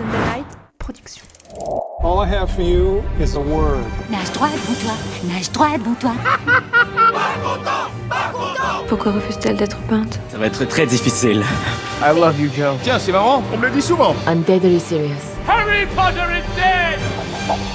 Sunday Night Production. All I have for you is a word. Nage droit devant toi, nage droit devant toi. Pourquoi refuse-t-elle d'être peinte? Ça va être très difficile. I love you, Joe. Tiens, c'est marrant, on me le dit souvent. I'm deadly serious. Harry Potter is dead!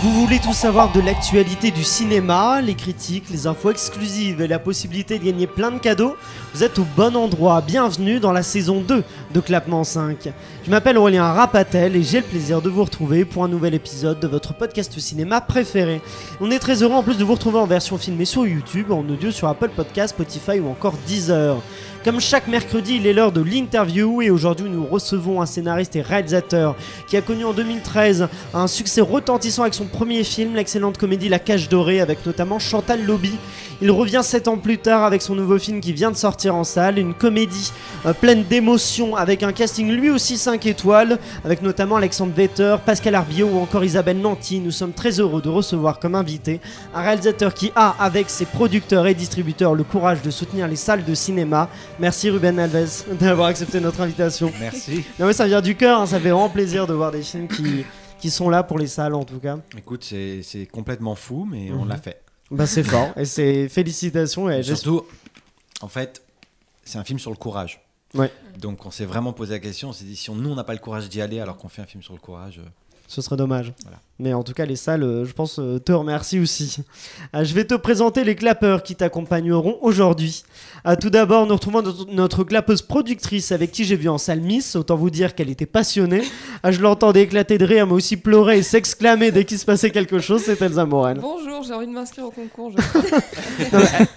Vous voulez tout savoir de l'actualité du cinéma, les critiques, les infos exclusives et la possibilité de gagner plein de cadeaux? Vous êtes au bon endroit, bienvenue dans la saison 2 de Clapement 5. Je m'appelle Aurélien Rapatel et j'ai le plaisir de vous retrouver pour un nouvel épisode de votre podcast cinéma préféré. On est très heureux en plus de vous retrouver en version filmée sur YouTube, en audio sur Apple Podcasts, Spotify ou encore Deezer. Comme chaque mercredi, il est l'heure de l'interview et aujourd'hui nous recevons un scénariste et réalisateur qui a connu en 2013 un succès retentissant avec son premier film, l'excellente comédie La Cage Dorée, avec notamment Chantal Lobby. Il revient 7 ans plus tard avec son nouveau film qui vient de sortir en salle, une comédie pleine d'émotions avec un casting lui aussi 5 étoiles, avec notamment Alexandre Vetter, Pascal Arbillot ou encore Isabelle Nanty. Nous sommes très heureux de recevoir comme invité un réalisateur qui a, avec ses producteurs et distributeurs, le courage de soutenir les salles de cinéma. Merci Ruben Alves d'avoir accepté notre invitation. Merci. Non mais ça vient du cœur, hein, ça fait vraiment plaisir de voir des films qui sont là pour les salles en tout cas. Écoute, c'est complètement fou, mais on l'a fait. Bah c'est fort, et c'est félicitations. Et surtout, en fait, c'est un film sur le courage. Ouais. Donc on s'est vraiment posé la question, on s'est dit si nous on n'a pas le courage d'y aller alors qu'on fait un film sur le courage... Ce serait dommage. Voilà. Mais en tout cas, les salles, je pense, te remercient aussi. Je vais te présenter les clapeurs qui t'accompagneront aujourd'hui. Tout d'abord, nous retrouvons notre clapeuse productrice avec qui j'ai vu en salle Miss. Autant vous dire qu'elle était passionnée. Je l'entendais éclater de rire, mais aussi pleurer et s'exclamer dès qu'il se passait quelque chose. C'est Elsa Morel. Bonjour, j'ai envie de m'inscrire au concours.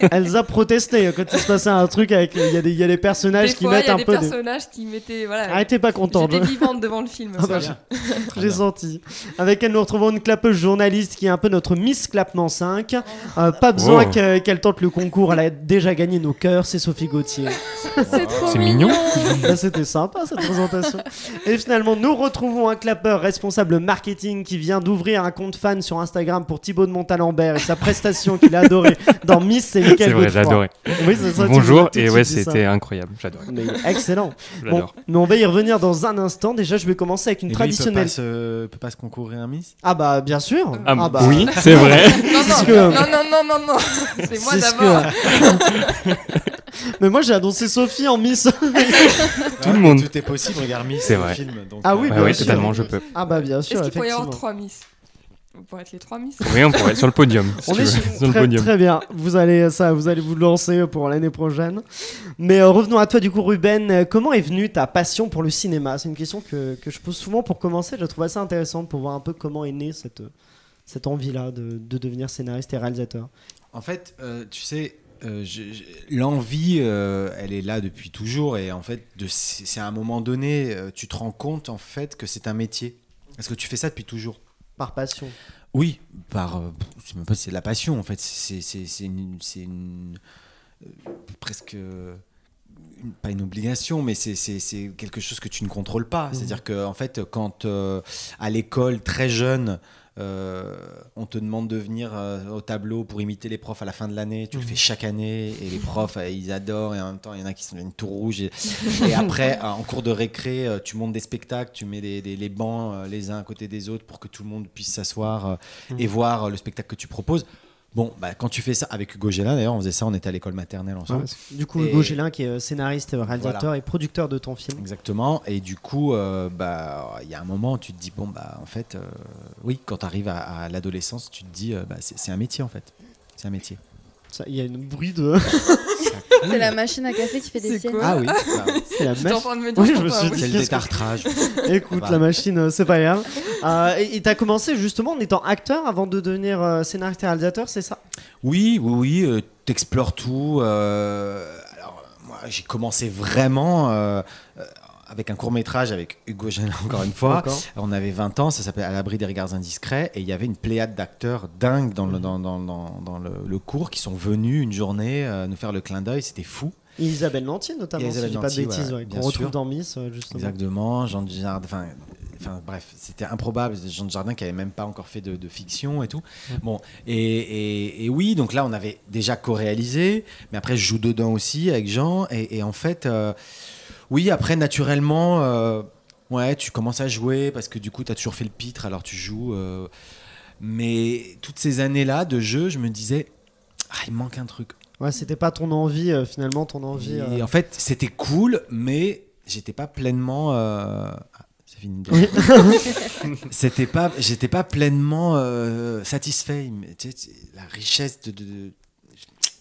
Elsa protestait quand il se passait un truc avec. Il y a des personnages qui mettent un peu. Il y a des personnages qui mettaient. Voilà. Ah, t'es pas contente. J'étais vivante devant le film. Ah bah, j'ai senti. Avec elle, nous retrouvons une clapeuse journaliste qui est un peu notre Miss Clapement 5. Pas besoin qu'elle tente le concours, elle a déjà gagné nos cœurs, c'est Sophie Gauthier. C'est trop mignon. Bah, c'était sympa cette présentation. Et finalement, nous retrouvons un clapeur responsable marketing qui vient d'ouvrir un compte fan sur Instagram pour Thibaut de Montalembert et sa prestation qu'il a adorée dans Miss, c'est Mickaël Godefroy. C'est vrai, j'adorais. Oui, c'est ça, bonjour, et ouais, c'était incroyable, j'adore. Excellent. Bon, mais on va y revenir dans un instant. Déjà, je vais commencer avec une traditionnelle. Peut pas se concourir un Miss? Ah bah bien sûr. Oui, c'est vrai. Non. C'est moi d'abord. Mais moi j'ai annoncé Sophie en Miss. Tout le monde. Tout est possible, regarde Miss, c'est vrai. film. Donc, ah oui, oui, totalement, je peux. Ah bah bien sûr. Est-ce qu'il pourrait y avoir 3 Miss? On pourrait être les 3 Miss. Oui, on pourrait être sur le podium. On est sur le podium. Très bien. Vous allez vous lancer pour l'année prochaine. Mais revenons à toi du coup, Ruben. Comment est venue ta passion pour le cinéma? C'est une question que je pose souvent pour commencer. Je la trouve assez intéressante pour voir un peu comment est née cette envie-là de devenir scénariste et réalisateur. En fait, tu sais, l'envie, elle est là depuis toujours. Et en fait, c'est à un moment donné, tu te rends compte en fait que c'est un métier. Est-ce que tu fais ça depuis toujours? Par passion. Oui, c'est même pas c'est de la passion en fait. C'est presque pas une obligation, mais c'est quelque chose que tu ne contrôles pas. C'est-à-dire que en fait, quand à l'école très jeune, on te demande de venir au tableau pour imiter les profs à la fin de l'année, tu le fais chaque année et les profs ils adorent, et en même temps il y en a qui sont une tout rouge et après en cours de récré tu montes des spectacles, tu mets les bancs les uns à côté des autres pour que tout le monde puisse s'asseoir et voir le spectacle que tu proposes. Bon, bah, quand tu fais ça avec Hugo Gélin, d'ailleurs, on faisait ça, on était à l'école maternelle ensemble. Ouais, du coup, Hugo Gélin qui est scénariste, réalisateur et producteur de ton film. Exactement. Et du coup, y a un moment où tu te dis, bon, bah, en fait, oui, quand tu arrives à l'adolescence, tu te dis, c'est un métier, en fait. C'est un métier. Il y a un bruit de... C'est la machine à café qui fait des siennes. Ah oui, c'est la machine. C'est le détartrage. Écoute, la machine, c'est pas grave. Et t'as commencé justement en étant acteur avant de devenir scénariste et réalisateur, c'est ça? Oui, t'explores tout. Alors, moi, j'ai commencé vraiment... avec un court-métrage avec Hugo Gélin, encore une fois. On avait 20 ans, ça s'appelait À l'abri des regards indiscrets, et il y avait une pléiade d'acteurs dingues dans le cours qui sont venus une journée nous faire le clin d'œil, c'était fou. Et Isabelle Nanty notamment, si je dis pas de bêtises, qu'on retrouve dans Miss, justement. Exactement, Jean Dujardin, enfin bref, c'était improbable, Jean Dujardin qui avait même pas encore fait de fiction et tout. Bon, et oui, donc là on avait déjà co-réalisé, mais après je joue dedans aussi avec Jean, et en fait... oui, après, naturellement, Ouais, tu commences à jouer parce que du coup, tu as toujours fait le pitre, alors tu joues. Mais toutes ces années-là de jeu, je me disais, il manque un truc. Ouais, c'était pas ton envie, finalement, ton envie. Et en fait, c'était cool, mais j'étais pas pleinement. C'est fini. J'étais pas pleinement satisfait. Tu sais, la richesse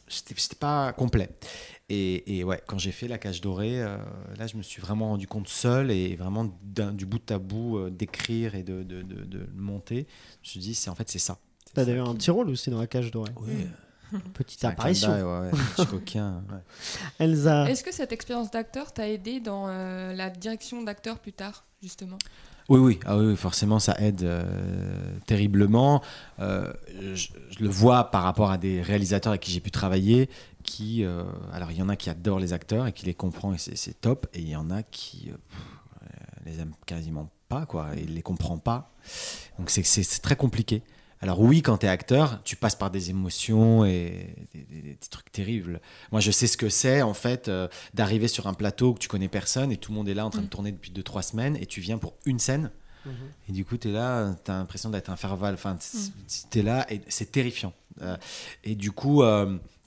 j'étais pas complet. Et ouais, quand j'ai fait La Cage Dorée, là, je me suis vraiment rendu compte seul et vraiment du bout à bout d'écrire et de le monter. Je me suis dit, c'est ça. T'as d'ailleurs un petit rôle aussi dans La Cage Dorée. Oui. Petite apparition. Petit coquin. Ouais. Elsa. Est-ce que cette expérience d'acteur t'a aidé dans la direction d'acteur plus tard, justement ? Oui, forcément, ça aide terriblement. Je le vois par rapport à des réalisateurs avec qui j'ai pu travailler, alors il y en a qui adorent les acteurs et qui les comprend et c'est top, et il y en a qui les aiment quasiment pas, quoi, et les comprend pas. Donc c'est très compliqué. Alors oui, quand tu es acteur, tu passes par des émotions et des trucs terribles. Moi, je sais ce que c'est, en fait, d'arriver sur un plateau où tu connais personne et tout le monde est là en train de tourner depuis 2-3 semaines et tu viens pour une scène. Et du coup, tu es là, tu as l'impression d'être un farval. Enfin, tu es là et c'est terrifiant. Et du coup,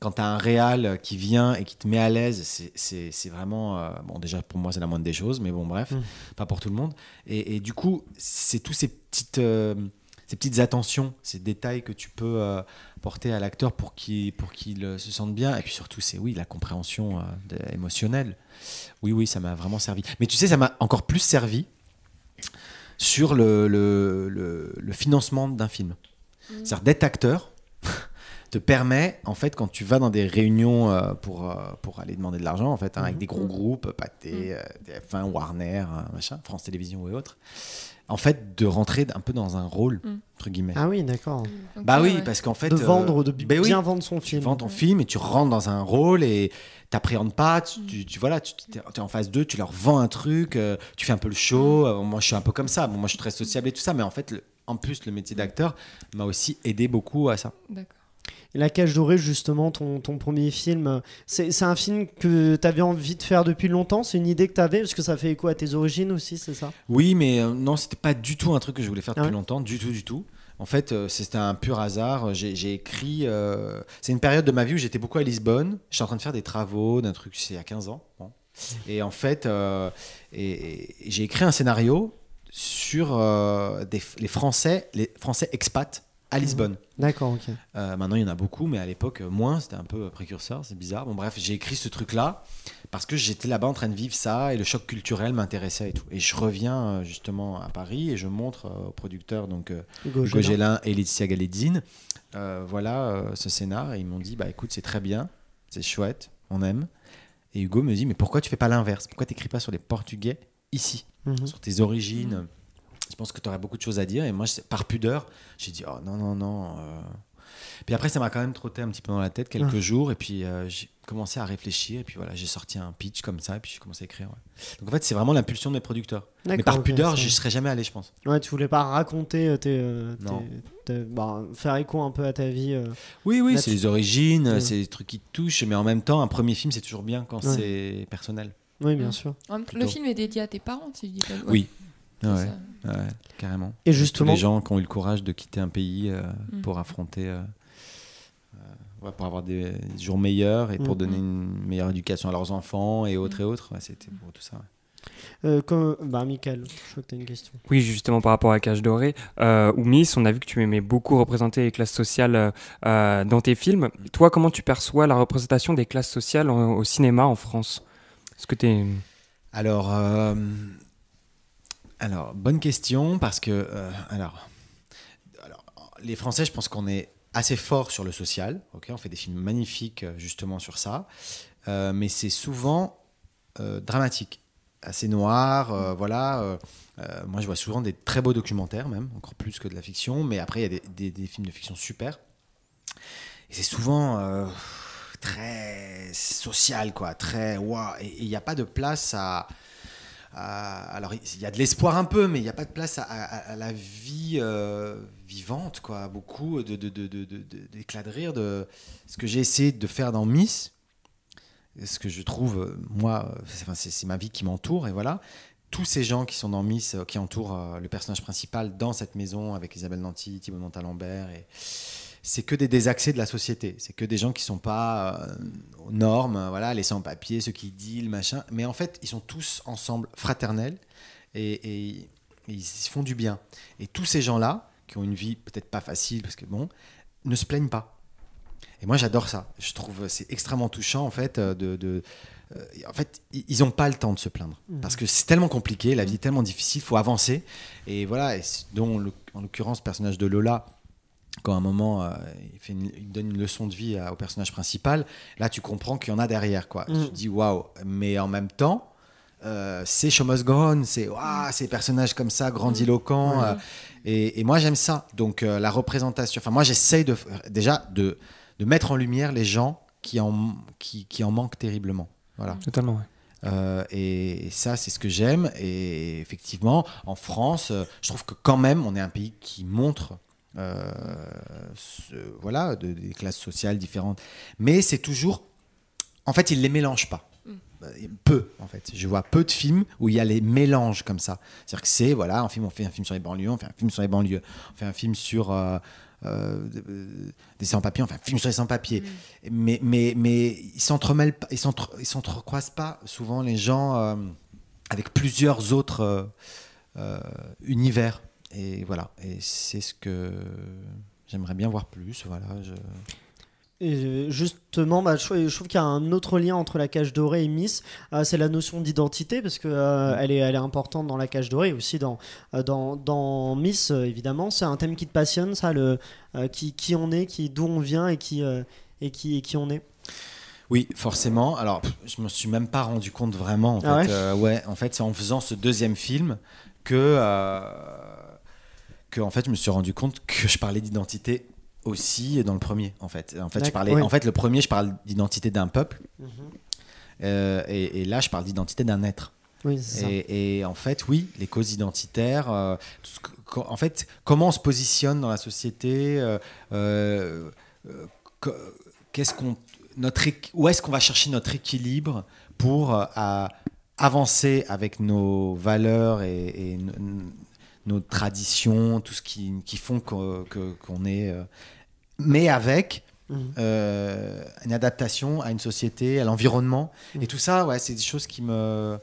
quand tu as un réal qui vient et qui te met à l'aise, c'est vraiment... bon, déjà, pour moi, c'est la moindre des choses, mais bon, bref, pas pour tout le monde. Et du coup, c'est tous ces petites attentions, ces détails que tu peux porter à l'acteur pour qu'il se sente bien. Et puis surtout, c'est la compréhension émotionnelle. Oui, ça m'a vraiment servi. Mais tu sais, ça m'a encore plus servi sur le financement d'un film. C'est-à-dire d'être acteur te permet, en fait, quand tu vas dans des réunions pour aller demander de l'argent, en fait, avec des gros groupes, Pathé, TF1, Warner, machin, France Télévisions et autres, en fait, de rentrer un peu dans un rôle, entre guillemets. Ah oui, d'accord. Parce qu'en fait... De vendre, bien vendre son film. Tu vends ton film et tu rentres dans un rôle et t'appréhendes pas, tu es en phase 2, tu leur vends un truc, tu fais un peu le show. Moi, je suis un peu comme ça. Bon, moi, je suis très sociable et tout ça, mais en fait, en plus, le métier d'acteur m'a aussi aidé beaucoup à ça. D'accord. Et La Cage Dorée, justement, ton premier film, c'est un film que tu avais envie de faire depuis longtemps? C'est une idée que tu avais? Parce que ça fait écho à tes origines aussi, c'est ça? Oui, mais non, c'était pas du tout un truc que je voulais faire depuis longtemps, du tout. En fait, c'était un pur hasard. J'ai écrit... c'est une période de ma vie où j'étais beaucoup à Lisbonne. J'étais en train de faire des travaux d'un truc, c'est il y a 15 ans. Bon. Et en fait, j'ai écrit un scénario sur les Français expats à Lisbonne. D'accord, ok. Maintenant, il y en a beaucoup, mais à l'époque, moins. C'était un peu précurseur, c'est bizarre. Bon, bref, j'ai écrit ce truc-là parce que j'étais là-bas en train de vivre ça et le choc culturel m'intéressait et tout. Et je reviens justement à Paris et je montre aux producteurs, donc Hugo Gélin et Laetitia Galedzine, ce scénar. Et ils m'ont dit, écoute, c'est très bien, c'est chouette, on aime. Et Hugo me dit, mais pourquoi tu fais pas l'inverse? Pourquoi tu n'écris pas sur les Portugais ici, sur tes origines? Je pense que tu aurais beaucoup de choses à dire. Et moi, par pudeur, j'ai dit, oh non. Puis après, ça m'a quand même trotté un petit peu dans la tête quelques jours. Et puis, j'ai commencé à réfléchir. Et puis voilà, j'ai sorti un pitch comme ça. Et puis, j'ai commencé à écrire. Ouais. Donc en fait, c'est vraiment l'impulsion de mes producteurs. Mais par pudeur, je n'y serais jamais allé, je pense. Ouais, tu voulais pas raconter faire écho un peu à ta vie. Oui, c'est les origines, c'est des trucs qui te touchent. Mais en même temps, un premier film, c'est toujours bien quand c'est personnel. Oui, bien sûr. Le film est dédié à tes parents, si je dis pas. Oui. Ouais, carrément. Et justement, tous les gens qui ont eu le courage de quitter un pays pour affronter, pour avoir des jours meilleurs et pour donner une meilleure éducation à leurs enfants et autres et autres. C'était pour tout ça. Mickaël, je crois que tu as une question. Oui, justement par rapport à Cage Dorée ou Miss, on a vu que tu aimais beaucoup représenter les classes sociales dans tes films. Toi, comment tu perçois la représentation des classes sociales au cinéma en France? Est-ce que t'es... Alors, bonne question, parce que les Français, je pense qu'on est assez fort sur le social. On fait des films magnifiques justement sur ça, mais c'est souvent dramatique, assez noir. Moi, je vois souvent des très beaux documentaires, même encore plus que de la fiction. Mais après, il y a des films de fiction super. Et c'est souvent très social, quoi, très waouh. Et il n'y a pas de place alors il y a de l'espoir un peu, mais il n'y a pas de place à la vie vivante, quoi. Beaucoup d'éclat de rire, de ce que j'ai essayé de faire dans Miss, ce que je trouve, moi, c'est ma vie qui m'entoure, et voilà. tous ces gens qui sont dans Miss, qui entourent le personnage principal dans cette maison avec Isabelle Nanty, Thibaut Montalembert, et c'est que des désaxés de la société. C'est que des gens qui sont pas aux normes, voilà, les sans-papiers, ceux qui deal, machin. Mais en fait, ils sont tous ensemble fraternels et ils se font du bien. Et tous ces gens-là, qui ont une vie peut-être pas facile, parce que bon, ne se plaignent pas. Et moi, j'adore ça. Je trouve c'est extrêmement touchant, en fait, en fait, ils n'ont pas le temps de se plaindre. Parce que c'est tellement compliqué, la vie est tellement difficile, il faut avancer. Et voilà, en l'occurrence, le personnage de Lola, quand à un moment, il donne une leçon de vie au personnage principal, là, tu comprends qu'il y en a derrière, quoi. Tu te dis, waouh. Mais en même temps, c'est Show Must Go On, c'est ces personnages comme ça, grandiloquents. Et moi, j'aime ça. Donc, la représentation... Enfin, moi, j'essaye déjà de mettre en lumière les gens qui en manquent terriblement. Voilà. Totalement, ouais. Et ça, c'est ce que j'aime. Et effectivement, en France, je trouve que quand même, on est un pays qui montre voilà, des classes sociales différentes. Mais c'est toujours... En fait, ils ne les mélangent pas. Peu, en fait. Je vois peu de films où il y a les mélanges comme ça. C'est-à-dire que c'est, voilà, on fait un film sur les banlieues, on fait un film sur les banlieues, on fait un film sur... des sans-papiers, enfin, film sur les sans-papiers. Mais ils s'entremêlent pas, ils s'entrecroisent pas souvent les gens avec plusieurs autres univers. Et voilà. Et c'est ce que j'aimerais bien voir plus. Voilà. Et justement, je trouve qu'il y a un autre lien entre La Cage Dorée et Miss, c'est la notion d'identité, parce que elle est importante dans La Cage Dorée, et aussi dans Miss, évidemment. C'est un thème qui te passionne, ça, qui on est, d'où on vient et qui on est. Oui, forcément. Alors, je me suis même pas rendu compte vraiment. En fait, ouais, en fait, c'est en faisant ce deuxième film que en fait, je me suis rendu compte que je parlais d'identité aussi dans le premier, en fait. En fait, le premier, je parle d'identité d'un peuple, et là, je parle d'identité d'un être. Oui, c'est ça. Et en fait, oui, les causes identitaires, en fait, comment on se positionne dans la société, où est-ce qu'on va chercher notre équilibre pour avancer avec nos valeurs et nos traditions, tout ce qui font qu'on est... mais avec une adaptation à une société, à l'environnement. Et tout ça, ouais, c'est des choses qui me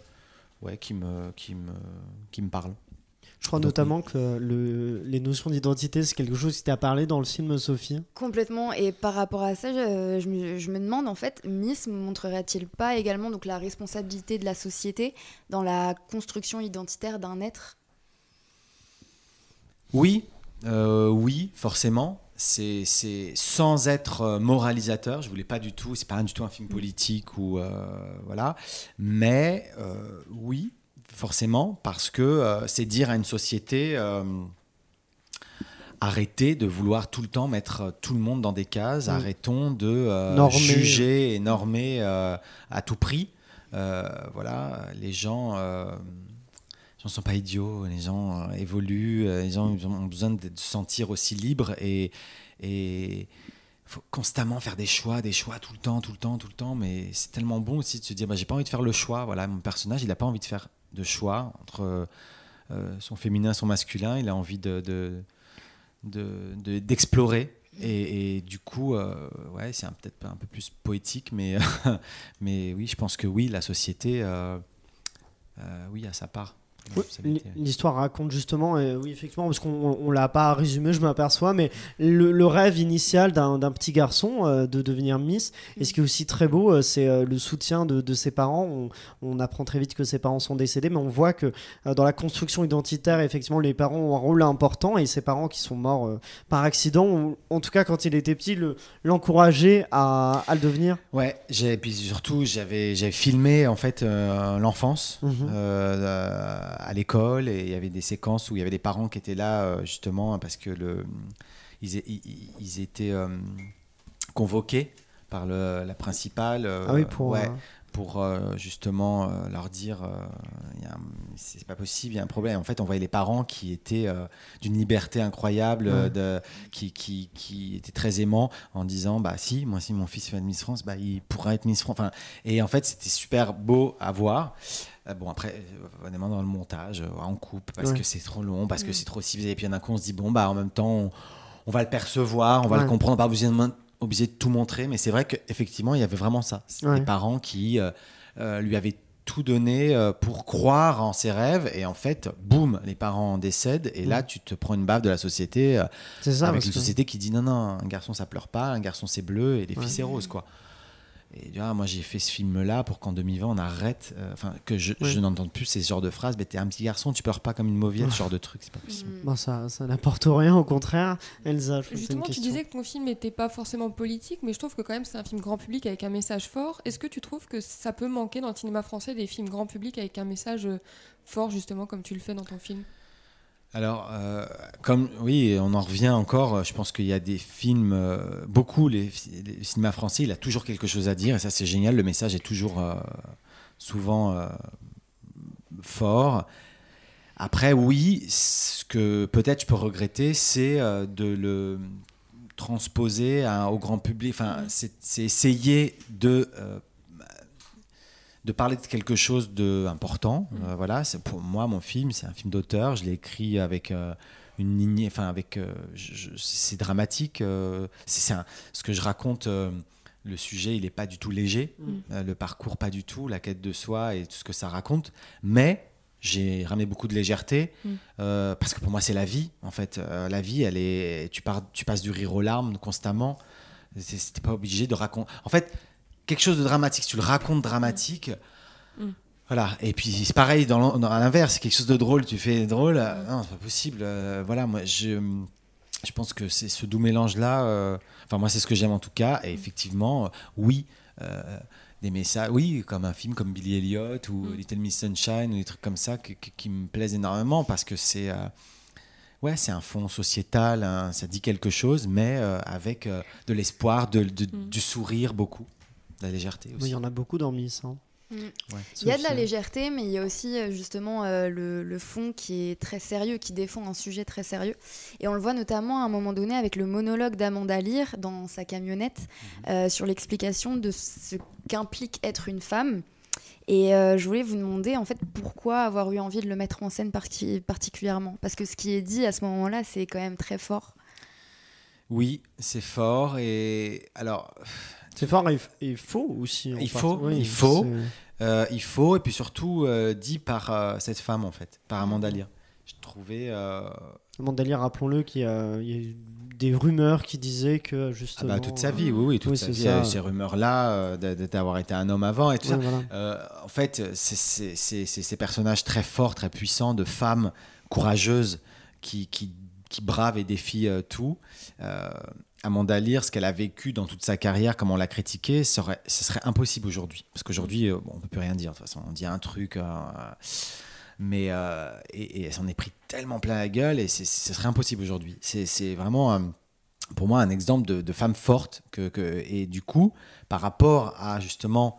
parlent. Je crois notamment que les notions d'identité, c'est quelque chose qui t'a parlé dans le film, Sophie. Complètement. Et par rapport à ça, je me demande, en fait, Miss ne montrerait-il pas également donc, la responsabilité de la société dans la construction identitaire d'un être ? Oui, forcément. C'est sans être moralisateur. Je voulais pas du tout. C'est pas du tout un film politique ou voilà. Mais oui, forcément, parce que c'est dire à une société arrêtez de vouloir tout le temps mettre tout le monde dans des cases. Arrêtons de juger et normer à tout prix. Voilà, les gens ne sont pas idiots, les gens évoluent, les gens ont besoin de se sentir aussi libres et faut constamment faire des choix tout le temps, mais c'est tellement bon aussi de se dire j'ai pas envie de faire le choix. Voilà, mon personnage, il a pas envie de faire de choix entre son féminin, son masculin, il a envie d'explorer. Et du coup, ouais, c'est peut-être un peu plus poétique, mais oui, je pense que oui, la société, oui, a sa part. Oui, l'histoire raconte justement, oui effectivement, parce qu'on l'a pas résumé, je m'aperçois, mais le rêve initial d'un petit garçon de devenir Miss, et ce qui est aussi très beau, c'est le soutien de ses parents. On apprend très vite que ses parents sont décédés, mais on voit que dans la construction identitaire, effectivement, les parents ont un rôle important, et ses parents qui sont morts par accident, en tout cas quand il était petit, l'encourager à le devenir. Ouais, et puis surtout j'avais filmé en fait l'enfance. À l'école, et il y avait des séquences où il y avait des parents qui étaient là justement parce que ils étaient convoqués par la principale pour justement leur dire c'est pas possible, il y a un problème. En fait, on voyait les parents qui étaient d'une liberté incroyable, qui étaient très aimants en disant si mon fils fait Miss France, il pourra être Miss France. Enfin, et en fait, c'était super beau à voir. Bon, après, vraiment dans le montage, on coupe parce que c'est trop long, parce que c'est trop ciblé. Et puis d'un coup, on se dit, bon, en même temps, on va le percevoir, on va le comprendre, pas obligé de tout montrer. Mais c'est vrai qu'effectivement, il y avait vraiment ça. Des parents qui lui avaient tout donné pour croire en ses rêves. Et en fait, boum, les parents décèdent. Et là, tu te prends une baffe de la société. C'est ça, avec une société qui dit, non, un garçon, ça pleure pas, un garçon, c'est bleu, et les filles, c'est rose, quoi. Et moi j'ai fait ce film-là pour qu'en 2020 on arrête, que je n'entende plus ces genres de phrases. T'es un petit garçon, tu pleures pas comme une mauviette, ce genre de truc, c'est pas possible. Ça n'apporte rien, au contraire. Elsa, justement, tu disais que ton film n'était pas forcément politique, mais je trouve que quand même c'est un film grand public avec un message fort. Est-ce que tu trouves que ça peut manquer dans le cinéma français des films grand public avec un message fort, justement, comme tu le fais dans ton film ? Alors, on en revient encore. Je pense qu'il y a des films, les cinémas français, il a toujours quelque chose à dire, et ça c'est génial. Le message est toujours souvent fort. Après, ce que peut-être je peux regretter, c'est de le transposer au grand public. Enfin, c'est essayer de parler de quelque chose d'important. Voilà, pour moi, mon film, c'est un film d'auteur. Je l'ai écrit avec une lignée, c'est dramatique. Ce que je raconte, le sujet, il n'est pas du tout léger. Le parcours, pas du tout. La quête de soi et tout ce que ça raconte. Mais j'ai ramené beaucoup de légèreté parce que pour moi, c'est la vie. En fait, la vie, tu passes du rire aux larmes constamment. C'était pas obligé de raconter. En fait, quelque chose de dramatique, si tu le racontes dramatique, voilà. Et puis c'est pareil à l'inverse, quelque chose de drôle, tu fais drôle, non, c'est pas possible. Voilà, moi je pense que c'est ce doux mélange-là. Moi, c'est ce que j'aime en tout cas. Et effectivement, des messages, comme un film comme Billy Elliot ou Little Miss Sunshine ou des trucs comme ça qui me plaisent énormément parce que c'est un fond sociétal, ça dit quelque chose, mais avec de l'espoir, du sourire beaucoup. La légèreté aussi. Il y en a beaucoup dans Miss. Il y a de la légèreté, mais il y a aussi justement le fond qui est très sérieux, qui défend un sujet très sérieux. Et on le voit notamment à un moment donné avec le monologue d'Amanda Lear dans sa camionnette sur l'explication de ce qu'implique être une femme. Et je voulais vous demander en fait pourquoi avoir eu envie de le mettre en scène particulièrement. Parce que ce qui est dit à ce moment-là, c'est quand même très fort. Oui, c'est fort. Et alors... C'est fort et faux aussi. Il faut. Et puis surtout dit par cette femme, en fait, par Amanda Lear. Je trouvais... Amanda Lear, rappelons-le, qu'il y a eu des rumeurs qui disaient que justement... toute sa vie, toute sa vie. Ces rumeurs-là, d'avoir été un homme avant et tout ça. Voilà. En fait, c'est ces personnages très forts, très puissants, de femmes courageuses qui bravent et défient tout. Amanda Lear, ce qu'elle a vécu dans toute sa carrière, comme on l'a critiqué, ce serait impossible aujourd'hui. Parce qu'aujourd'hui, on ne peut plus rien dire. De toute façon, on dit un truc, mais elle s'en est pris tellement plein la gueule et ce serait impossible aujourd'hui. C'est vraiment, pour moi, un exemple de femme forte. Et du coup, par rapport à justement,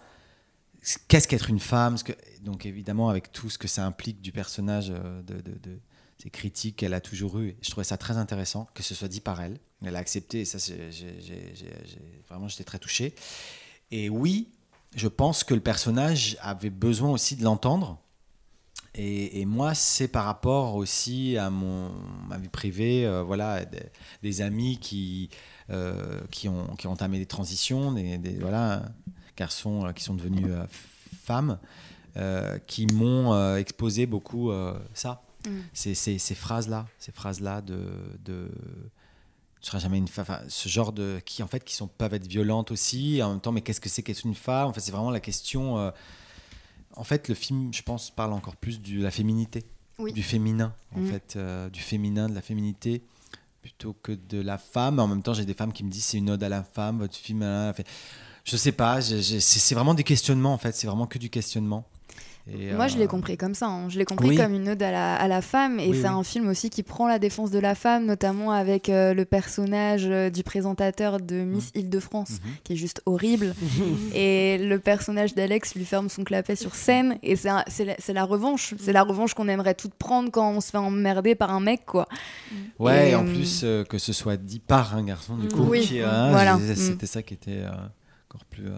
qu'est-ce qu'être une femme, donc évidemment, avec tout ce que ça implique du personnage, ces critiques qu'elle a toujours eues, je trouvais ça très intéressant que ce soit dit par elle. Elle a accepté et ça, vraiment, j'étais très touché. Et oui, je pense que le personnage avait besoin aussi de l'entendre. Et moi, c'est par rapport aussi à ma vie privée, des amis qui ont entamé des transitions, des garçons qui sont devenus femmes, qui m'ont exposé beaucoup ça. Ces phrases-là de tu seras jamais une femme, ce genre de qui peuvent être violentes aussi en même temps, mais qu'est-ce que c'est qu'être une femme, en fait c'est vraiment la question. En fait le film, je pense, parle encore plus de la féminité, du féminin en fait, du féminin, de la féminité plutôt que de la femme. En même temps j'ai des femmes qui me disent c'est une ode à la femme votre film, je sais pas, c'est vraiment des questionnements en fait, c'est vraiment que du questionnement. Et moi, je l'ai compris comme ça. Je l'ai compris comme une ode à la femme. Et c'est un film aussi qui prend la défense de la femme, notamment avec le personnage du présentateur de Miss Île-de-France, qui est juste horrible. Et le personnage d'Alex lui ferme son clapet sur scène. Et c'est la revanche. C'est la revanche qu'on aimerait toutes prendre quand on se fait emmerder par un mec, quoi. Ouais, et en plus, que ce soit dit par un garçon, du coup. Voilà. C'était ça qui était encore plus...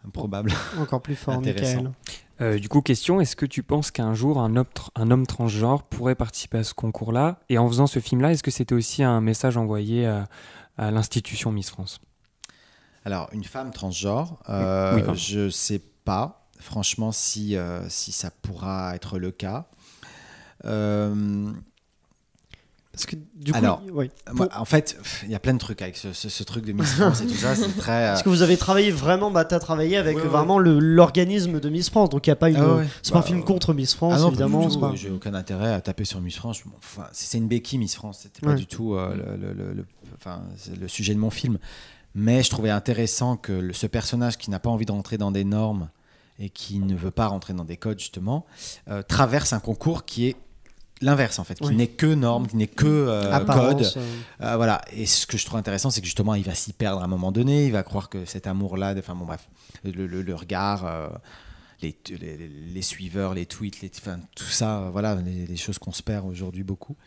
improbable. Encore plus fort, Michael. Du coup, question, est-ce que tu penses qu'un jour un homme transgenre pourrait participer à ce concours-là? Et en faisant ce film-là, est-ce que c'était aussi un message envoyé à l'institution Miss France? Alors, une femme transgenre, Oui, je sais pas, franchement, si ça pourra être le cas. Parce que du coup, alors, moi, en fait, il y a plein de trucs avec ce truc de Miss France et tout ça, c'est très... Est-ce que vous avez travaillé vraiment, tu as travaillé avec vraiment l'organisme de Miss France, donc il n'y a pas une... c'est pas un film contre Miss France, non, évidemment. Pas... J'ai aucun intérêt à taper sur Miss France. Enfin, c'est une béquille, Miss France, c'était pas du tout le sujet de mon film. Mais je trouvais intéressant que ce personnage qui n'a pas envie de rentrer dans des normes et qui ne veut pas rentrer dans des codes, justement, traverse un concours qui est l'inverse, en fait, qui n'est que normes, qui n'est que code. Voilà. Et ce que je trouve intéressant, c'est que justement, il va s'y perdre à un moment donné, il va croire que cet amour-là, enfin bon, bref, le regard, les suiveurs, les tweets, tout ça, voilà, les choses qu'on se perd aujourd'hui beaucoup.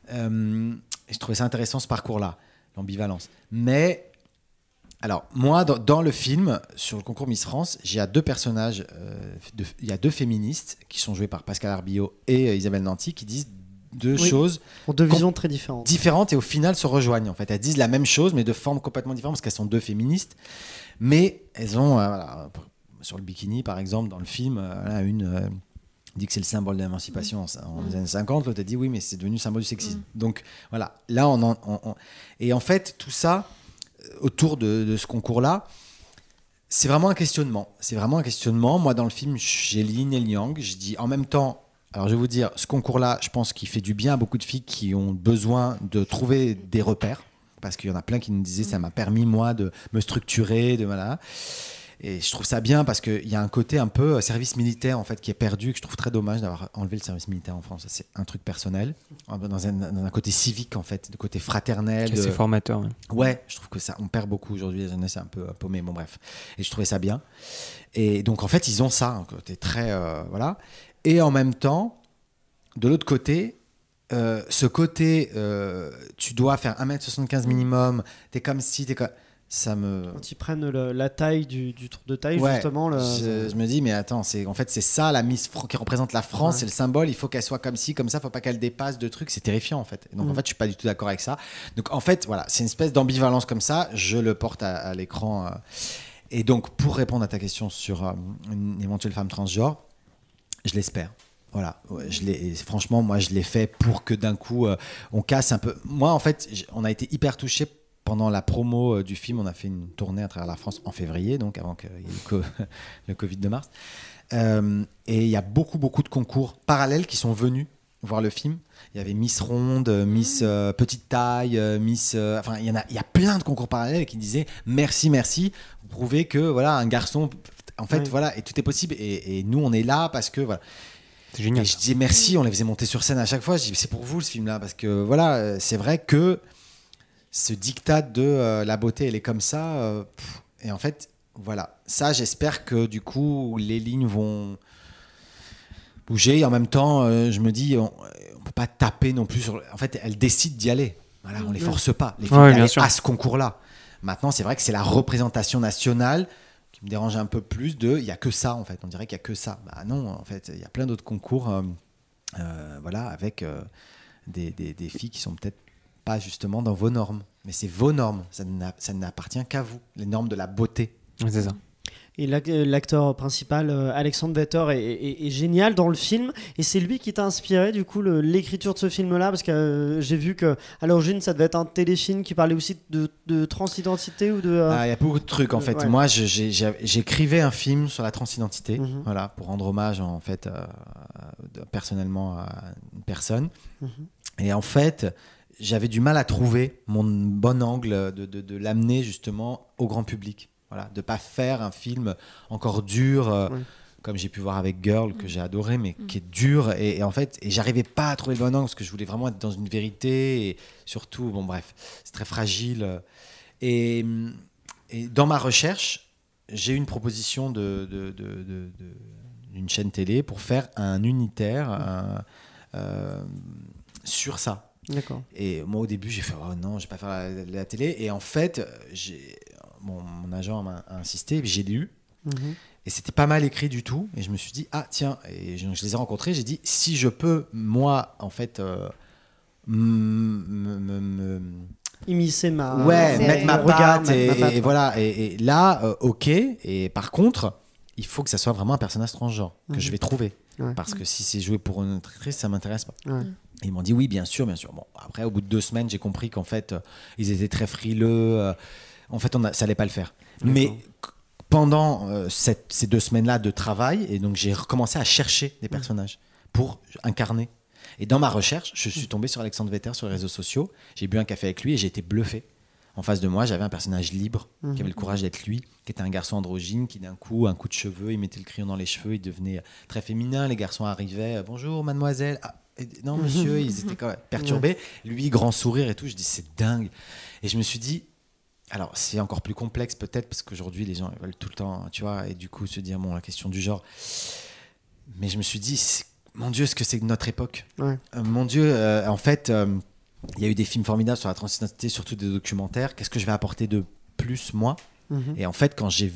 Et je trouvais ça intéressant, ce parcours-là, l'ambivalence. Mais... Alors, moi, dans le film, sur le concours Miss France, il y a deux personnages, il y a deux féministes qui sont jouées par Pascal Arbillot et Isabelle Nanty qui disent deux choses... Ont deux visions très différentes. Différentes et au final se rejoignent, en fait. Elles disent la même chose, mais de formes complètement différentes parce qu'elles sont deux féministes. Mais elles ont... sur le bikini, par exemple, dans le film, une... dit que c'est le symbole de l'émancipation en les années 50, l'autre a dit oui, mais c'est devenu le symbole du sexisme. Donc, voilà. Là, Et en fait, tout ça... autour de ce concours-là, c'est vraiment un questionnement. Moi, dans le film, j'ai le yin et le yang. Je dis en même temps, alors je vais vous dire, ce concours-là, je pense qu'il fait du bien à beaucoup de filles qui ont besoin de trouver des repères, parce qu'il y en a plein qui nous disaient, ça m'a permis, moi, de me structurer, voilà. Et je trouve ça bien parce qu'il y a un côté un peu service militaire en fait qui est perdu, que je trouve très dommage d'avoir enlevé le service militaire en France. C'est un truc personnel, dans un côté civique en fait, de côté fraternel. C'est formateur. Ouais, je trouve que ça, on perd beaucoup aujourd'hui, la jeunesse est un peu paumée, bon bref. Et je trouvais ça bien. Et donc en fait, ils ont ça, un côté très... voilà. Et en même temps, de l'autre côté... ce côté, tu dois faire 1m75 minimum, t'es comme si, ça me... Quand ils prennent la taille du tour de taille, justement... Je me dis, mais attends, en fait, c'est ça, la Miss qui représente la France, c'est le symbole, il faut qu'elle soit comme ci, comme ça, faut pas qu'elle dépasse de trucs, c'est terrifiant, en fait. Et donc, en fait, je suis pas du tout d'accord avec ça. Donc, en fait, voilà, c'est une espèce d'ambivalence comme ça, je le porte à l'écran. Et donc, pour répondre à ta question sur une éventuelle femme transgenre, je l'espère. Voilà, franchement, moi, je l'ai fait pour que d'un coup, on casse un peu... Moi, en fait, on a été hyper touchés. Pendant la promo du film, on a fait une tournée à travers la France en février, donc avant qu'il y ait le Covid de mars. Et il y a beaucoup de concours parallèles qui sont venus voir le film. Il y avait Miss Ronde, Miss Petite Taille, Miss... Enfin, il y a plein de concours parallèles qui disaient « Merci, vous prouvez que voilà, un garçon... En fait, voilà, et tout est possible. Et nous, on est là parce que... voilà. C'est génial. Et je disais merci, on les faisait monter sur scène à chaque fois. Je dis c'est pour vous ce film-là, parce que voilà, c'est vrai que ce diktat de la beauté, elle est comme ça. Et en fait, voilà. Ça, j'espère que du coup, les lignes vont bouger. Et en même temps, je me dis, on ne peut pas taper non plus sur... En fait, elles décident d'y aller. Voilà, on ne les force pas. Les filles d'aller à ce concours-là. Maintenant, c'est vrai que c'est la représentation nationale qui me dérange un peu plus il n'y a que ça, en fait. On dirait qu'il n'y a que ça. Bah non, en fait, il y a plein d'autres concours voilà, avec des filles qui sont peut-être pas justement dans vos normes. Mais c'est vos normes. Ça n'appartient qu'à vous. Les normes de la beauté. C'est ça. Et l'acteur principal, Alexandre Vetter, est génial dans le film. Et c'est lui qui t'a inspiré, du coup, l'écriture de ce film-là. Parce que j'ai vu qu'à l'origine, ça devait être un téléfilm qui parlait aussi de transidentité ou de... Il y a beaucoup de trucs, en fait. Ouais. Moi, j'écrivais un film sur la transidentité, voilà, pour rendre hommage, en fait, personnellement à une personne. Et en fait, j'avais du mal à trouver mon bon angle de l'amener, justement, au grand public. Voilà, de ne pas faire un film encore dur, comme j'ai pu voir avec Girl, que j'ai adoré, mais qui est dur. Et en fait, j'arrivais pas à trouver le bon angle, parce que je voulais vraiment être dans une vérité. Et surtout, bon bref, c'est très fragile. Et dans ma recherche, j'ai eu une proposition d'une chaîne télé pour faire un unitaire sur ça. D'accord. Et moi, au début, j'ai fait « Oh non, je vais pas faire la télé ». Et en fait, mon agent m'a insisté, j'ai lu, Et c'était pas mal écrit du tout. Et je me suis dit, ah tiens, et je les ai rencontrés, j'ai dit, si je peux, moi, en fait, immiscer ma... mettre ma patte, ma patte. et voilà. Et là, ok. Et par contre, il faut que ça soit vraiment un personnage transgenre que je vais trouver. Ouais. Parce que si c'est joué pour une actrice, ça m'intéresse pas. Ouais. Et ils m'ont dit oui, bien sûr, bien sûr. Bon, après, au bout de 2 semaines, j'ai compris qu'en fait, ils étaient très frileux. En fait, ça allait pas le faire. D'accord. Mais pendant ces 2 semaines-là de travail, et donc j'ai recommencé à chercher des personnages pour incarner. Et dans ma recherche, je suis tombé sur Alexandre Vetter sur les réseaux sociaux. J'ai bu un café avec lui et j'ai été bluffé. En face de moi, j'avais un personnage libre, qui avait le courage d'être lui, qui était un garçon androgyne, qui d'un coup, un coup de cheveux, il mettait le crayon dans les cheveux, il devenait très féminin. Les garçons arrivaient, bonjour mademoiselle. Ah, non monsieur, ils étaient quand même perturbés. Lui, grand sourire et tout. Je dis c'est dingue. Et je me suis dit, alors c'est encore plus complexe peut-être parce qu'aujourd'hui les gens veulent tout le temps, tu vois, et du coup se dire bon la question du genre. Mais je me suis dit, mon Dieu, ce que c'est que notre époque. Mon Dieu, en fait. Il y a eu des films formidables sur la transidentité, surtout des documentaires. Qu'est-ce que je vais apporter de plus, moi ? Et en fait, quand j'ai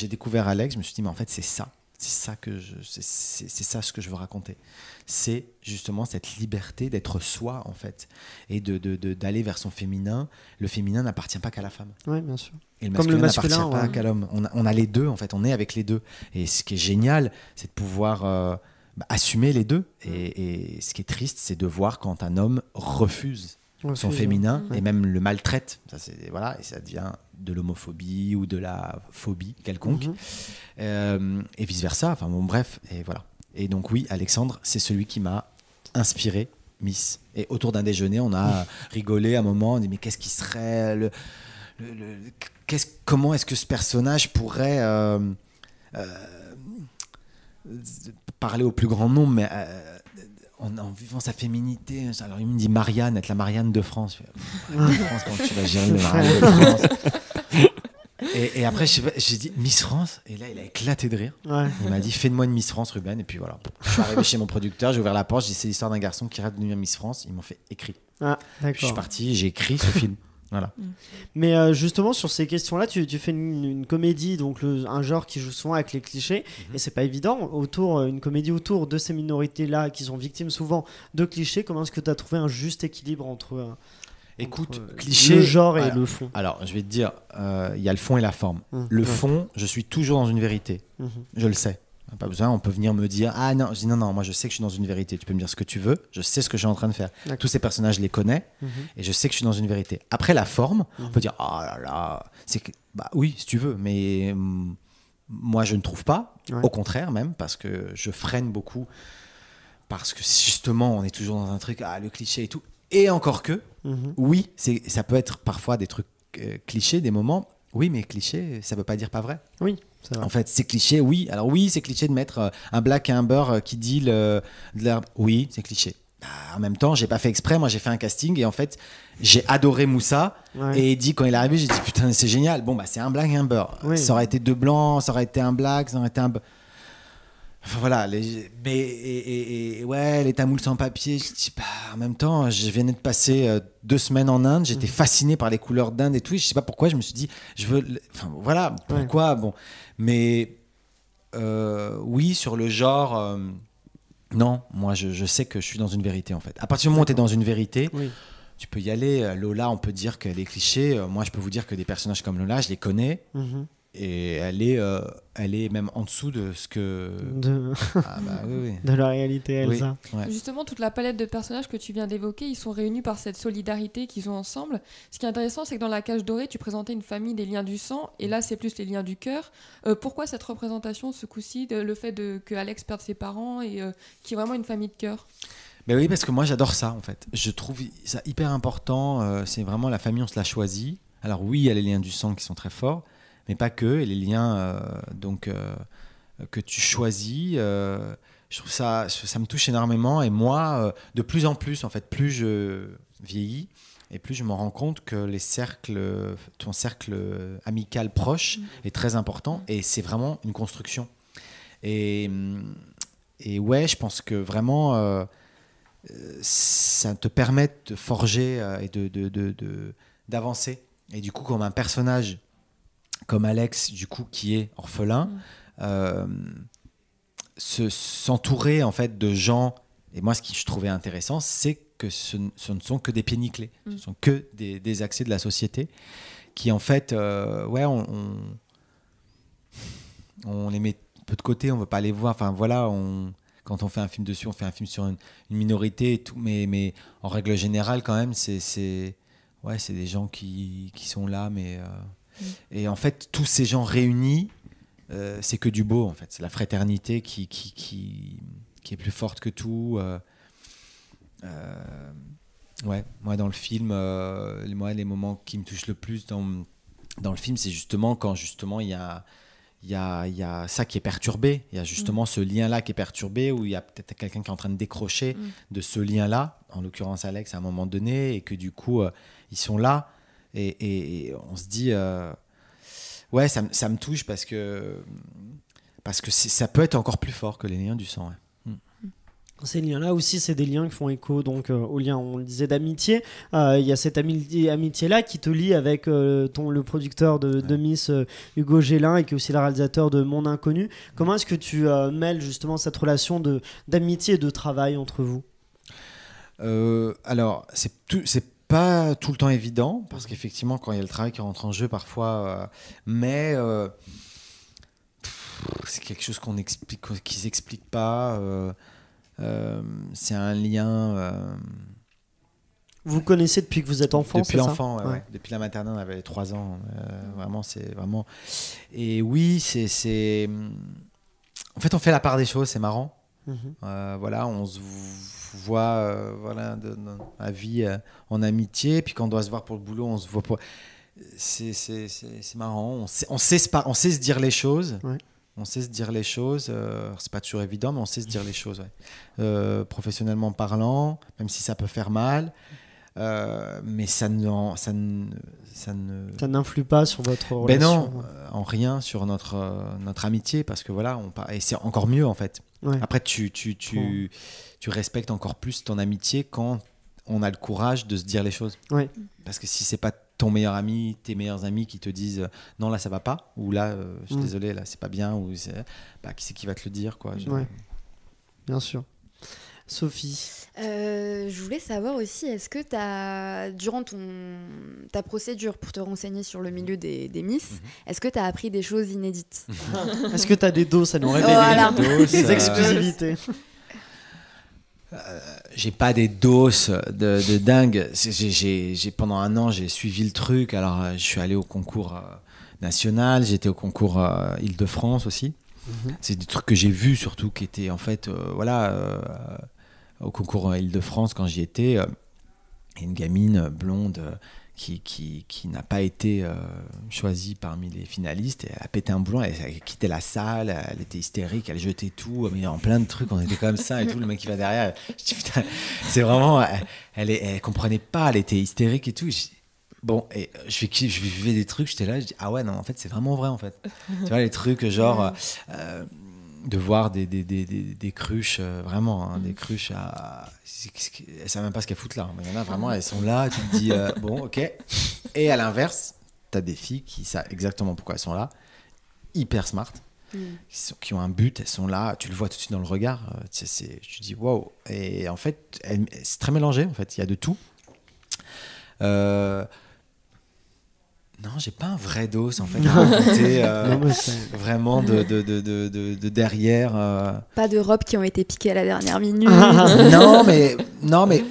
découvert Alex, je me suis dit, mais en fait, c'est ça. C'est ça ce que je veux raconter. C'est justement cette liberté d'être soi, en fait. Et d'aller vers son féminin. Le féminin n'appartient pas qu'à la femme. Oui, bien sûr. Et le masculin n'appartient pas qu'à l'homme. On a les deux, en fait. On est avec les deux. Et ce qui est génial, c'est de pouvoir... assumer les deux. Et ce qui est triste, c'est de voir quand un homme refuse son féminin et même le maltraite. Et ça devient de l'homophobie ou de la phobie quelconque. Et vice-versa. Enfin bon, bref. Et voilà. Et donc oui, Alexandre, c'est celui qui m'a inspiré Miss. Et autour d'un déjeuner, on a rigolé un moment. On dit mais qu'est-ce qui serait comment est-ce que ce personnage pourrait parler au plus grand nombre, mais en vivant sa féminité. Alors il me dit Marianne, être la Marianne de France. France, comment tu vas gérer le Marianne de France? Et après, j'ai dit Miss France, et là il a éclaté de rire. Il m'a dit fais-moi une Miss France, Ruben. Et puis voilà. Je suis arrivé chez mon producteur, j'ai ouvert la porte, j'ai dit c'est l'histoire d'un garçon qui rêve de devenir Miss France. Ils m'ont fait écrit. Puis je suis parti, j'ai écrit ce film. Voilà. Mais justement sur ces questions-là, tu fais une comédie, donc un genre qui joue souvent avec les clichés, et c'est pas évident. Une comédie autour de ces minorités-là qui sont victimes souvent de clichés. Comment est-ce que tu as trouvé un juste équilibre entre cliché, le genre et le fond? Alors, je vais te dire, il y a le fond et la forme. Le fond, je suis toujours dans une vérité. Je le sais. Pas besoin, on peut venir me dire ah non, je dis non, moi je sais que je suis dans une vérité, tu peux me dire ce que tu veux, je sais ce que je suis en train de faire. Tous ces personnages, je les connais et je sais que je suis dans une vérité. Après la forme, on peut dire ah là là, c'est que bah oui, si tu veux, mais moi je ne trouve pas, au contraire même, parce que je freine beaucoup, parce que justement on est toujours dans un truc le cliché et tout, et encore que oui, ça peut être parfois des trucs clichés, des moments. Oui, mais cliché, ça veut pas dire pas vrai. Oui, c'est vrai. En fait, c'est cliché, oui. Alors oui, c'est cliché de mettre un black et un beurre qui deal de l'herbe. Oui, c'est cliché. En même temps, j'ai pas fait exprès. Moi, j'ai fait un casting et en fait, j'ai adoré Moussa. Et Eddie, quand il est arrivé, j'ai dit putain, c'est génial. Bon, bah, c'est un black et un beurre. Ça aurait été 2 blancs, ça aurait été un black, ça aurait été un beurre. Enfin, voilà, les tamouls sans papier, je dis, en même temps, je venais de passer 2 semaines en Inde, j'étais fasciné par les couleurs d'Inde et tout, et je sais pas pourquoi, je me suis dit, voilà, pourquoi, bon, mais oui, sur le genre, non, moi je sais que je suis dans une vérité en fait. À partir du moment où tu es dans une vérité, tu peux y aller. Lola, on peut dire qu'elle est cliché, moi je peux vous dire que des personnages comme Lola, je les connais. Et elle est même en dessous de ce que... de la réalité, Elsa. Justement, toute la palette de personnages que tu viens d'évoquer, ils sont réunis par cette solidarité qu'ils ont ensemble. Ce qui est intéressant, c'est que dans La Cage Dorée, tu présentais une famille des liens du sang, et là, c'est plus les liens du cœur. Pourquoi cette représentation, ce coup-ci, le fait que Alex perde ses parents et qu'il y ait vraiment une famille de cœur? Ben oui, parce que moi, j'adore ça, en fait. Je trouve ça hyper important. C'est vraiment la famille, on se l'a choisie. Alors oui, il y a les liens du sang qui sont très forts, mais pas que, et les liens que tu choisis, je trouve ça me touche énormément, et moi, de plus en plus, en fait, plus je vieillis, et plus je me rends compte que ton cercle amical proche est très important, et c'est vraiment une construction. Et ouais, je pense que vraiment, ça te permet de forger et d'avancer. Et du coup, comme un personnage comme Alex, du coup, qui est orphelin, s'entourer en fait de gens. Et moi, ce que je trouvais intéressant, c'est que ce ne sont que des pieds nickelés, ce sont que des accès de la société qui, en fait, on les met peu de côté, on ne veut pas les voir. Enfin, voilà, quand on fait un film dessus, on fait un film sur une minorité et tout, mais en règle générale, quand même, c'est des gens qui sont là, mais et en fait, tous ces gens réunis, c'est que du beau, en fait. C'est la fraternité qui est plus forte que tout. Moi, dans le film, les moments qui me touchent le plus dans le film, c'est justement quand il y a ça qui est perturbé. Il y a justement ce lien-là qui est perturbé, où il y a peut-être quelqu'un qui est en train de décrocher de ce lien-là, en l'occurrence Alex, à un moment donné, et que du coup, ils sont là. Et on se dit, ça me touche parce que ça peut être encore plus fort que les liens du sang. Ouais. Ces liens-là aussi, c'est des liens qui font écho donc, aux liens, on le disait, d'amitié. Il y a cette amitié-là qui te lie avec le producteur de Miss, Hugo Gélin, et qui est aussi le réalisateur de Mon Inconnu. Comment est-ce que tu mêles justement cette relation d'amitié et de travail entre vous ? Alors, c'est pas tout le temps évident, parce qu'effectivement, quand il y a le travail qui rentre en jeu parfois, mais c'est quelque chose qui s'explique pas. C'est un lien. Vous connaissez depuis que vous êtes enfant, depuis c'est l'enfant, ça ? ouais. Depuis la maternelle, on avait 3 ans. Vraiment, c'est vraiment. Et oui, c'est. En fait, on fait la part des choses, c'est marrant. Voilà, on se voit dans la vie en amitié, puis quand on doit se voir pour le boulot, on se voit pour. C'est marrant. On sait se dire les choses. Ouais. On sait se dire les choses, c'est pas toujours évident, mais on sait se dire les choses, professionnellement parlant, même si ça peut faire mal, mais ça n'influe pas sur votre relation. Ben non, en rien sur notre amitié, parce que voilà, et c'est encore mieux en fait. Ouais. Après, tu respectes encore plus ton amitié quand on a le courage de se dire les choses. Ouais. Parce que si c'est pas ton meilleur ami, tes meilleurs amis qui te disent non, là ça va pas, ou là je suis désolé, là c'est pas bien, ou qui c'est qui va te le dire, quoi. Ouais. Bien sûr. Sophie, je voulais savoir aussi, est-ce que durant ta procédure pour te renseigner sur le milieu des Miss, est-ce que tu as appris des choses inédites? Est-ce que tu as des doses à nous révéler? Des exclusivités? J'ai pas des doses de dingue. Pendant un an, j'ai suivi le truc. Alors, je suis allé au concours national, j'étais au concours Île-de-France aussi. C'est des trucs que j'ai vus surtout, qui étaient en fait, au concours Île-de-France, quand j'y étais, une gamine blonde qui n'a pas été choisie parmi les finalistes, et elle a pété un boulon, elle a quitté la salle, elle était hystérique, elle jetait tout, mais en plein de trucs, on était comme ça et tout, le mec qui va derrière, je dis putain, c'est vraiment, elle comprenait pas, elle était hystérique et tout. Bon, et je vivais des trucs, j'étais là, je dis ah ouais, non, en fait c'est vraiment vrai en fait. Tu vois, les trucs genre de voir des cruches, vraiment, des cruches, elles savent même pas ce qu'elles foutent là. Il y en a vraiment, elles sont là, tu te dis bon, ok. Et à l'inverse, t'as des filles qui savent exactement pourquoi elles sont là, hyper smart, qui ont un but, elles sont là, tu le vois tout de suite dans le regard, tu te dis wow. Et en fait, c'est très mélangé, en fait, il y a de tout. Non, j'ai pas un vrai dos en fait. Vraiment de derrière. Pas de robes qui ont été piquées à la dernière minute. non, mais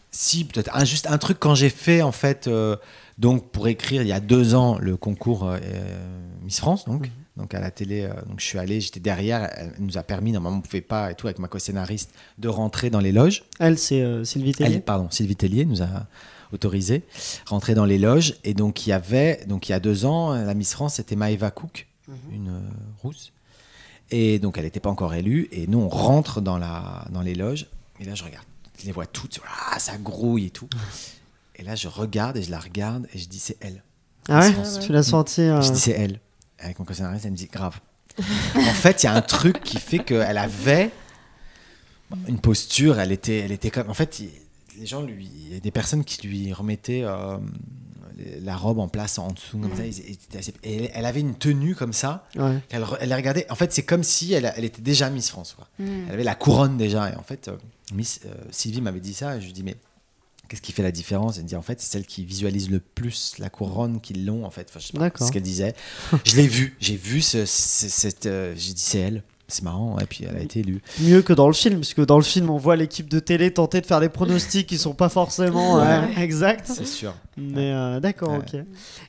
si, peut-être juste un truc quand j'ai fait en fait. Donc pour écrire il y a 2 ans le concours Miss France, donc à la télé. Donc je suis allé, j'étais derrière. Elle nous a permis, normalement on pouvait pas et tout, avec ma co-scénariste, de rentrer dans les loges. Elle, c'est Sylvie Tellier. Sylvie Tellier nous a autorisé, rentrer dans les loges. Et donc il y a 2 ans, la Miss France, c'était Maëva Cook, une rousse. Et donc elle n'était pas encore élue. Et nous, on rentre dans les loges. Et là, je regarde, je les vois toutes. Ça grouille et tout. Et là, je regarde et je la regarde et je dis, c'est elle. Ah ouais, tu l'as senti Je dis, c'est elle. Avec mon co-scénariste, elle me dit, grave. En fait, il y a un truc qui fait qu'elle avait une posture, elle était comme... En fait, les gens il y a des personnes qui lui remettaient la robe en place en dessous, comme ça. Et elle avait une tenue comme ça. Ouais. Elle les regardait. En fait, c'est comme si elle était déjà Miss France, quoi. Elle avait la couronne déjà. Et en fait, Sylvie m'avait dit ça. Et je lui dis, mais qu'est-ce qui fait la différence? Elle me dit, en fait, c'est celle qui visualise le plus la couronne qu'ils l'ont, en fait. Enfin, je sais pas ce qu'elle disait. Je l'ai vu. J'ai vu j'ai dit, c'est elle. C'est marrant, et puis elle a été élue. Mieux que dans le film, parce que dans le film, on voit l'équipe de télé tenter de faire des pronostics qui sont pas forcément exacts. C'est sûr. Mais d'accord, ok.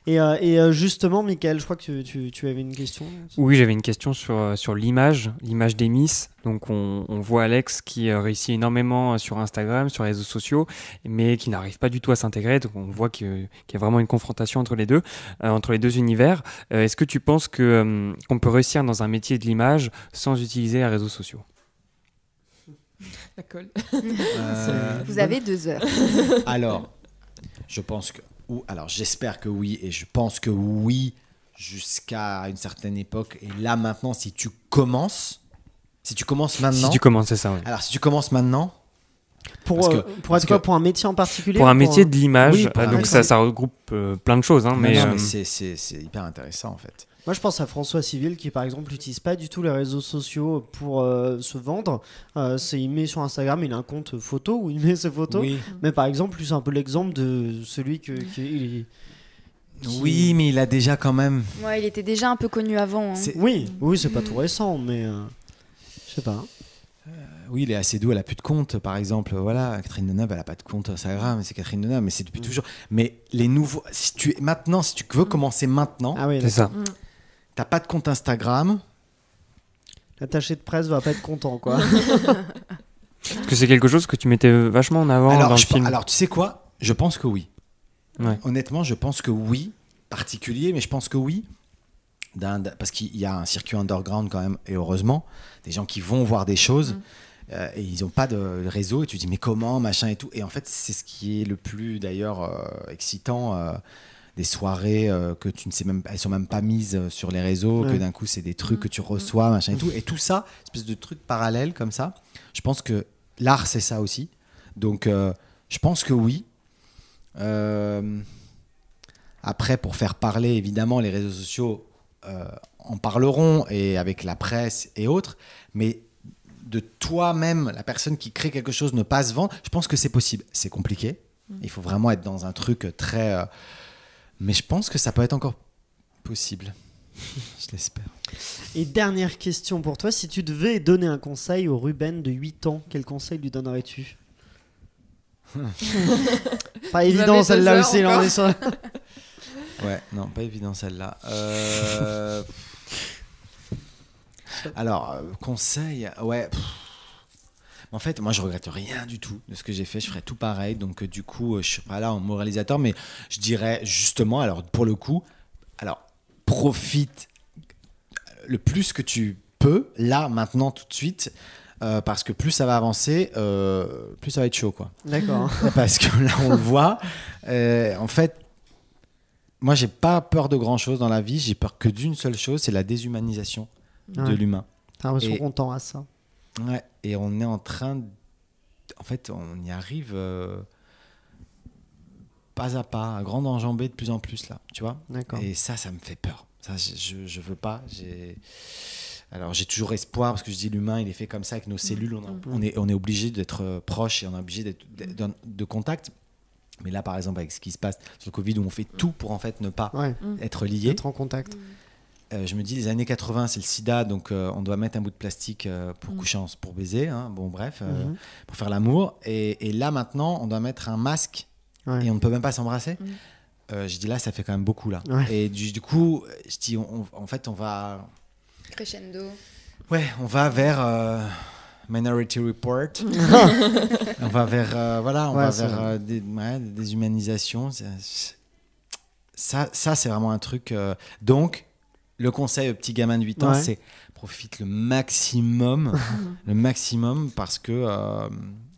Et justement, Michael, je crois que tu avais une question. Oui, j'avais une question sur l'image des Miss. Donc on voit Alex qui réussit énormément sur Instagram, sur les réseaux sociaux, mais qui n'arrive pas du tout à s'intégrer. Donc on voit qu'il y a vraiment une confrontation entre les deux univers. Est-ce que tu penses qu'on peut réussir dans un métier de l'image sans utiliser les réseaux sociaux? La colle. Vous avez 2 heures. Alors, je pense que... Alors, j'espère que oui, et je pense que oui, jusqu'à une certaine époque. Et là, maintenant, si tu commences maintenant... Si tu commences, c'est ça, oui. Alors, si tu commences maintenant... Pour un métier en particulier? Pour un métier de l'image, oui, donc ça regroupe plein de choses. Hein, mais c'est hyper intéressant, en fait. Moi, je pense à François Civil qui, par exemple, n'utilise pas du tout les réseaux sociaux pour se vendre. Il met sur Instagram, il a un compte photo où il met ses photos. Oui. Mais par exemple, lui, c'est un peu l'exemple de celui Oui, mais il a déjà quand même... Ouais, il était déjà un peu connu avant. Hein. Oui, c'est pas tout récent, mais je sais pas. Oui, il est assez doux, elle a plus de compte, par exemple. Voilà, Catherine Deneuve, elle a pas de compte Instagram, c'est Catherine Deneuve, mais c'est depuis toujours. Mais les nouveaux, si tu veux commencer maintenant, c'est ça. T'as pas de compte Instagram. L'attaché de presse va pas être content, quoi. Est-ce que c'est quelque chose que tu mettais vachement en avant dans le film? Alors, tu sais quoi? Je pense que oui. Ouais. Honnêtement, je pense que oui. Particulier, mais je pense que oui. Parce qu'il y a un circuit underground quand même, et heureusement, des gens qui vont voir des choses. Et ils n'ont pas de réseau, et tu te dis mais comment, machin et tout. Et en fait, c'est ce qui est le plus d'ailleurs excitant, des soirées que tu ne sais même pas, elles sont même pas mises sur les réseaux, que d'un coup c'est des trucs que tu reçois, machin et tout. Et tout ça, espèce de trucs parallèles comme ça. Je pense que l'art c'est ça aussi. Donc je pense que oui. Après, pour faire parler, évidemment, les réseaux sociaux en parleront, et avec la presse et autres, mais de toi-même, la personne qui crée quelque chose, ne pas se vendre, je pense que c'est possible. C'est compliqué. Il faut vraiment être dans un truc très... mais je pense que ça peut être encore possible. Je l'espère. Et dernière question pour toi. Si tu devais donner un conseil au Ruben de 8 ans, quel conseil lui donnerais-tu? Pas évident celle-là aussi. Là, on est sur... Ouais, non, pas évident celle-là. Alors, conseil, ouais. En fait, moi, je regrette rien du tout de ce que j'ai fait. Je ferais tout pareil. Donc, du coup, je suis pas là en moralisateur, mais je dirais justement, alors, pour le coup, profite le plus que tu peux, là, maintenant, tout de suite, parce que plus ça va avancer, plus ça va être chaud, quoi. D'accord. Parce que là, on le voit. En fait, moi, j'ai pas peur de grand-chose dans la vie. J'ai peur que d'une seule chose, c'est la déshumanisation de l'humain. T'as l'impression qu'on tend à ça. Ouais, et on est en train en fait, on y arrive pas à pas, à grande enjambée de plus en plus, là, tu vois. D'accord. Et ça me fait peur. Ça, je veux pas. Alors, j'ai toujours espoir, parce que je dis l'humain, il est fait comme ça, avec nos cellules. On est obligé d'être proche, et on est obligé d'être de contact. Mais là, par exemple, avec ce qui se passe sur le Covid, où on fait tout pour en fait ne pas être lié. Être en contact. Je me dis, les années 80, c'est le sida, donc on doit mettre un bout de plastique pour coucher, pour baiser, hein, bon bref, pour faire l'amour. Et là, maintenant, on doit mettre un masque et on ne peut même pas s'embrasser. Je dis là, ça fait quand même beaucoup, là. Ouais. Et du coup, je dis, en fait, on va... Crescendo. Ouais, on va vers... Minority Report. On va vers des humanisations. Ça c'est vraiment un truc. Donc, le conseil au petit gamin de 8 ans, c'est profite le maximum, parce que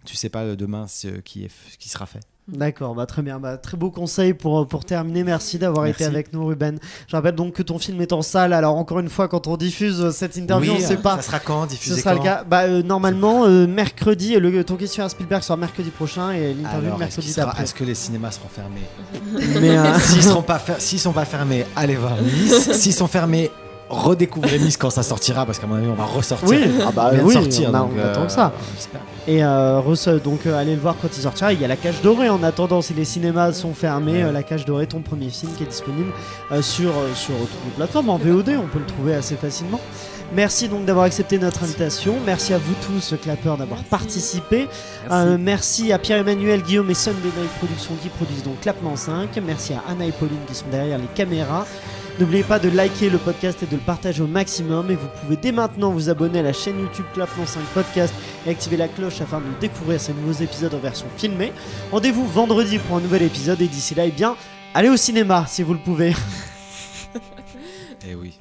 tu sais pas demain ce qui sera fait. D'accord, très bien. Très beau conseil pour terminer. Merci d'avoir été avec nous, Ruben. Je rappelle donc que ton film est en salle. Alors, encore une fois, quand on diffuse cette interview, on ne sait pas. Ça sera quand diffusé? Ce sera le cas. Normalement, mercredi. Ton questionnaire Spielberg sera mercredi prochain et l'interview mercredi d'après. Est-ce que les cinémas seront fermés? S'ils sont pas fermés, allez voir Nice. S'ils sont fermés, redécouvrez Nice quand ça sortira, parce qu'à mon avis on va ressortir. Oui, sortir, on attend que ça. Et donc allez le voir quand il sortira. Il y a La Cage Dorée en attendant, si les cinémas sont fermés. La Cage Dorée, ton premier film qui est disponible sur toutes les plateformes en VOD, on peut le trouver assez facilement. Merci donc d'avoir accepté notre invitation. Merci à vous tous, clappeurs, d'avoir participé. Merci à Pierre-Emmanuel, Guillaume et Sunday Night Productions qui produisent donc Clapement 5. Merci à Anna et Pauline qui sont derrière les caméras. N'oubliez pas de liker le podcast et de le partager au maximum. Et vous pouvez dès maintenant vous abonner à la chaîne YouTube Clapement 5 Podcast et activer la cloche afin de découvrir ces nouveaux épisodes en version filmée. Rendez-vous vendredi pour un nouvel épisode et d'ici là, allez au cinéma si vous le pouvez. Eh oui.